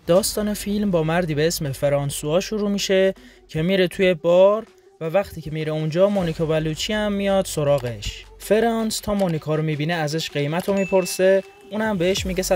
داستان فیلم با مردی به اسم فرانسوا شروع میشه که میره توی بار و وقتی که میره اونجا مونیکا بلوچی هم میاد سراغش. فرانس تا مونیکا رو میبینه ازش قیمت رو میپرسه، اونم بهش میگه $150.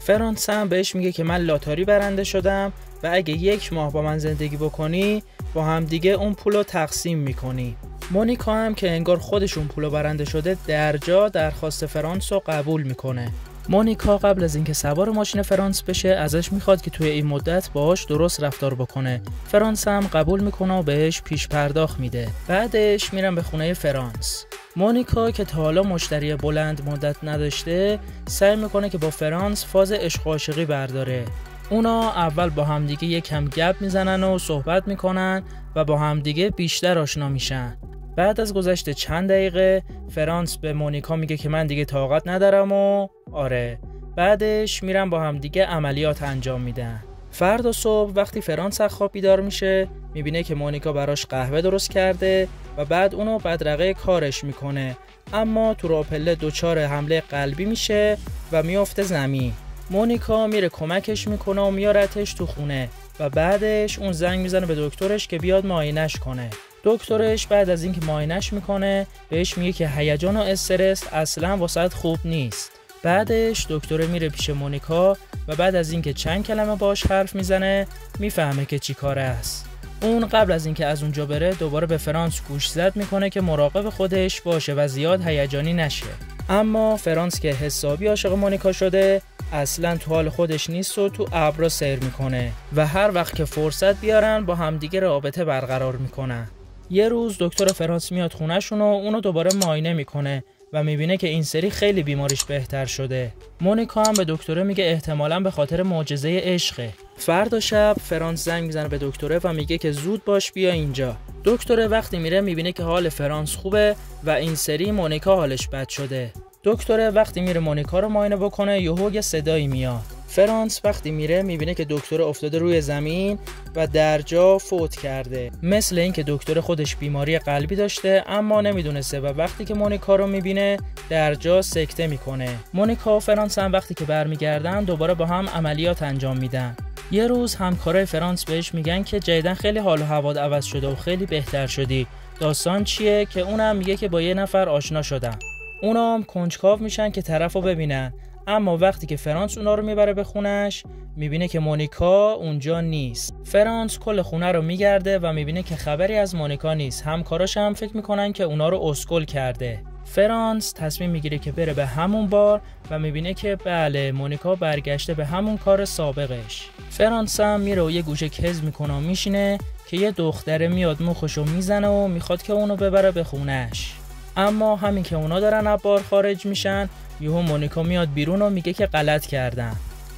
فرانس هم بهش میگه که من لاتاری برنده شدم و اگه 1 ماه با من زندگی بکنی با هم دیگه اون پولو تقسیم میکنی. مونیکا هم که انگار خودشون پولو برنده شده درجا درخواست فرانس رو قبول میکنه. مونیکا قبل از اینکه سوار ماشین فرانس بشه ازش میخواد که توی این مدت باهاش درست رفتار بکنه. فرانس هم قبول میکنه و بهش پیش پرداخت میده. بعدش میرن به خونه فرانس. مونیکا که تا حالا مشتری بلند مدت نداشته سعی میکنه که با فرانس فاز عشق و عاشقی برداره. اونا اول با همدیگه یکم گپ میزنن و صحبت میکنن و با همدیگه بیشتر آشنا میشن. بعد از گذشت چند دقیقه فرانس به مونیکا میگه که من دیگه طاقت ندارم و آره. بعدش میرن با هم دیگه عملیات انجام میدن. فردا صبح وقتی فرانس از خواب بیدار میشه میبینه که مونیکا براش قهوه درست کرده و بعد اونو بدرقه کارش میکنه، اما تو راه پله دچار حمله قلبی میشه و میفته زمین. مونیکا میره کمکش میکنه و میارتش تو خونه و بعدش اون زنگ میزنه به دکترش که بیاد معاینش کنه. دکترش بعد از اینکه معاینش میکنه بهش میگه که هیجان و استرس اصلا واسط خوب نیست. بعدش دکتر میره پیش مونیکا و بعد از اینکه چند کلمه باش حرف میزنه میفهمه که چی کاره است. اون قبل از اینکه از اونجا بره دوباره به فرانس گوشزد میکنه که مراقب خودش باشه و زیاد هیجانی نشه. اما فرانس که حسابی عاشق مونیکا شده اصلا تو حال خودش نیست و تو ابرا سیر میکنه و هر وقت که فرصت بیارن با همدیگه رابطه برقرار میکنن. یه روز دکتر فرانس میاد خونه‌شون و اونو دوباره معاینه میکنه و میبینه که این سری خیلی بیماریش بهتر شده. مونیکا هم به دکتره میگه احتمالاً به خاطر معجزه عشقه. فردا شب فرانس زنگ میزنه به دکتره و میگه که زود باش بیا اینجا. دکتره وقتی میره میبینه که حال فرانس خوبه و این سری مونیکا حالش بد شده. دکتره وقتی میره مونیکا رو معاینه بکنه یهو یه صدایی میاد. فرانس وقتی میره میبینه که دکتر افتاده روی زمین و در جا فوت کرده، مثل اینکه دکتر خودش بیماری قلبی داشته اما نمیدونسته و وقتی که مونیکا رو میبینه در جا سکته میکنه. مونیکا و فرانس هم وقتی که برمیگردن دوباره با هم عملیات انجام میدن. یه روز همکارای فرانس بهش میگن که جدیدن خیلی حال و هوات عوض شده و خیلی بهتر شدی. داستان چیه؟ که اونم میگه که با یه نفر آشنا شدم. اونا هم کنجکاو میشن که طرفو ببینن، اما وقتی که فرانس اونا رو میبره به خونش میبینه که مونیکا اونجا نیست. فرانس کل خونه رو میگرده و میبینه که خبری از مونیکا نیست. همکاراش هم فکر میکنن که اونا رو اسکول کرده. فرانس تصمیم میگیره که بره به همون بار و میبینه که بله مونیکا برگشته به همون کار سابقش. فرانس هم میره و یه گوشه کز میکنه و میشینه که یه دختره میاد مخشو میزنه و میخواد که اونو ببره به خونش. اما همین که اونا دارن از بار خارج میشن یهو مونیکا میاد بیرون و میگه که غلط کردن.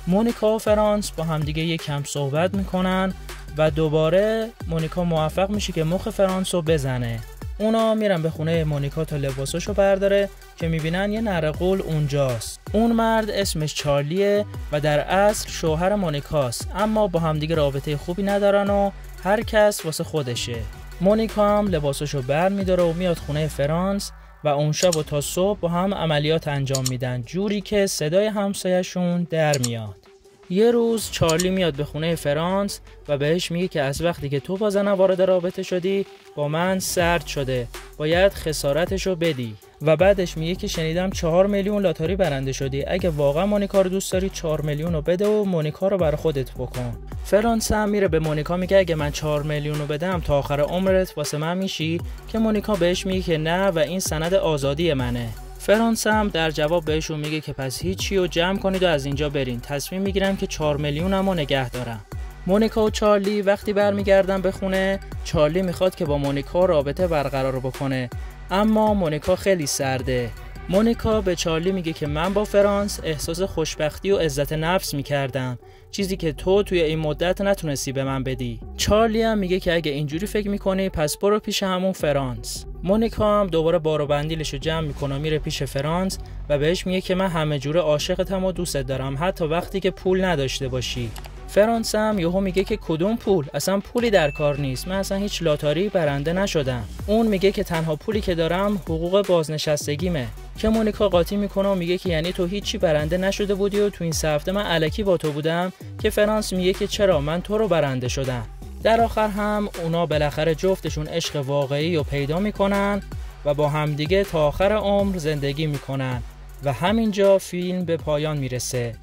مونیکا و فرانس با همدیگه یک کم صحبت میکنن و دوباره مونیکا موفق میشه که مخ فرانس رو بزنه. اونا میرن به خونه مونیکا تا لباساشو برداره که میبینن یه نرقول اونجاست. اون مرد اسمش چارلیه و در اصل شوهر مونیکاست، اما با همدیگه رابطه خوبی ندارن و هر کس واسه خودشه. مونیکا هم لباساشو برمیداره و میاد خونه فرانس و اون شب و تا صبح با هم عملیات انجام میدن، جوری که صدای همسایه‌شون در میاد. یه روز چارلی میاد به خونه فرانس و بهش میگه که از وقتی که تو با زنم وارد رابطه شدی با من سرد شده، باید خسارتشو بدی. و بعدش میگه که شنیدم 4 میلیون لاتاری برنده شدی، اگه واقعا مونیکا رو دوست داری 4 میلیون رو بده و مونیکا رو برای خودت بکن. فرانس هم میره به مونیکا میگه اگه من 4 میلیون رو بدم تا آخر عمرت واسه من میشی، که مونیکا بهش میگه که نه و این سند آزادی منه. فرانس هم در جواب بهشون میگه که پس هیچی رو جمع کنید و از اینجا برین، تصمیم میگیرم که 4 میلیونمو نگه دارم. مونیکا و چارلی وقتی برمیگردن به خونه، چارلی میخواد که با مونیکا رابطه برقرار بکنه، اما مونیکا خیلی سرده. مونیکا به چارلی میگه که من با فرانس احساس خوشبختی و عزت نفس میکردم، چیزی که تو توی این مدت نتونستی به من بدی. چارلی هم میگه که اگه اینجوری فکر میکنی پس برو پیش همون فرانس. مونیکا هم دوباره بار و بندیلشو جمع میکنه و میره پیش فرانس و بهش میگه که من همه جوره عاشقتم و دوست دارم، حتی وقتی که پول نداشته باشی. فرانس هم یهو میگه که کدوم پول؟ اصلا پولی در کار نیست، من اصلا هیچ لاتاری برنده نشدم. اون میگه که تنها پولی که دارم حقوق بازنشستگیمه. که مونیکا قاطی میکنه و میگه که یعنی تو هیچی برنده نشده بودی و تو این 3 هفته من الکی با تو بودم؟ که فرانس میگه که چرا، من تو رو برنده شدم. در آخر هم اونا بالاخره جفتشون عشق واقعی رو پیدا میکنن و با همدیگه تا آخر عمر زندگی میکنن و همینجا فیلم به پایان میرسه.